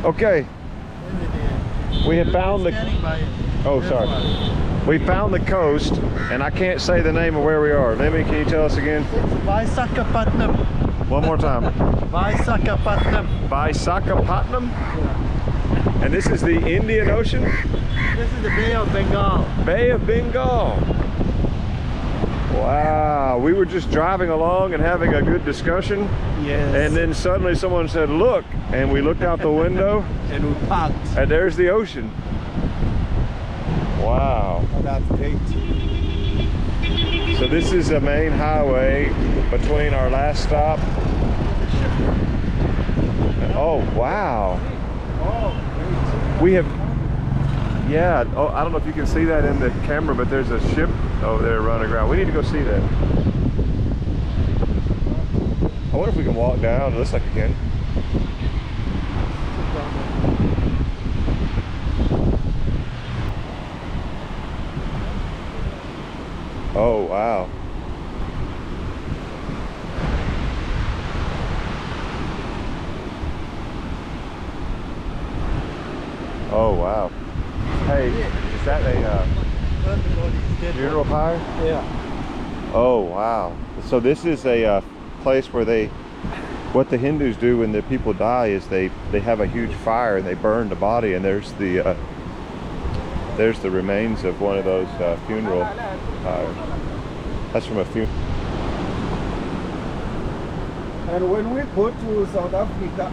Okay. We have found the... Oh, sorry. We found the coast, and I can't say the name of where we are. Maybe can you tell us again? Visakhapatnam. One more time. Visakhapatnam. Visakhapatnam? And this is the Indian Ocean? This is the Bay of Bengal. Bay of Bengal. Wow, we were just driving along and having a good discussion. Yes. And then suddenly someone said, look, and we looked out the window. And we parked. And there's the ocean. Wow. Oh, that's great. So this is the main highway between our last stop. Oh, wow. Oh, We have, yeah, oh, I don't know if you can see that in the camera, but there's a ship over there running around. We need to go see that. I wonder if we can walk down. It looks like we can. Oh, wow. Oh, wow. Hey, is that a funeral pyre? yeah. Oh, wow. So this is a place where what the Hindus do when the people die is they have a huge fire and they burn the body, and there's the remains of one of those funeral that's from a funeral. And when we go to South Africa,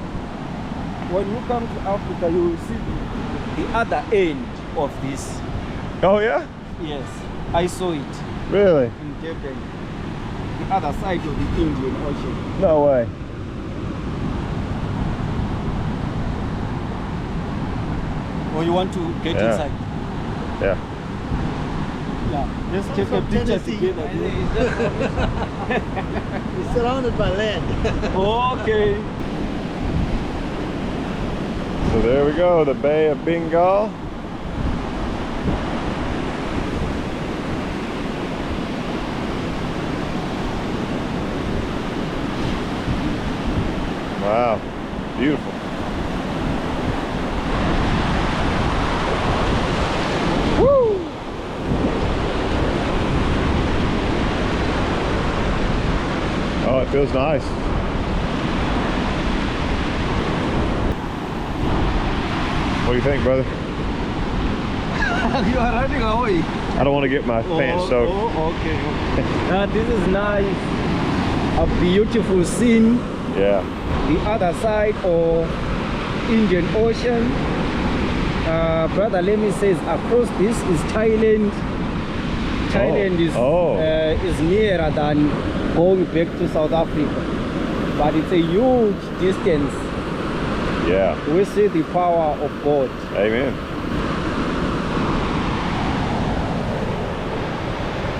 when you come to Africa, you will see the other end of this. Oh yeah? Yes, I saw it Really? in Durban. The other side of the Indian Ocean. No way. Or you want to get Yeah. inside? Yeah. Yeah, let's take a picture together. It's surrounded by land. Okay. So there we go, the Bay of Bengal. Wow, beautiful. Woo! Oh, it feels nice. What do you think, brother? You are running away. I don't want to get my pants soaked. Oh, okay. This is nice. A beautiful scene. Yeah. The other side of Indian Ocean. Brother Lemmy says across this is Thailand. Thailand is nearer than going back to South Africa. But it's a huge distance. Yeah. We see the power of God. Amen.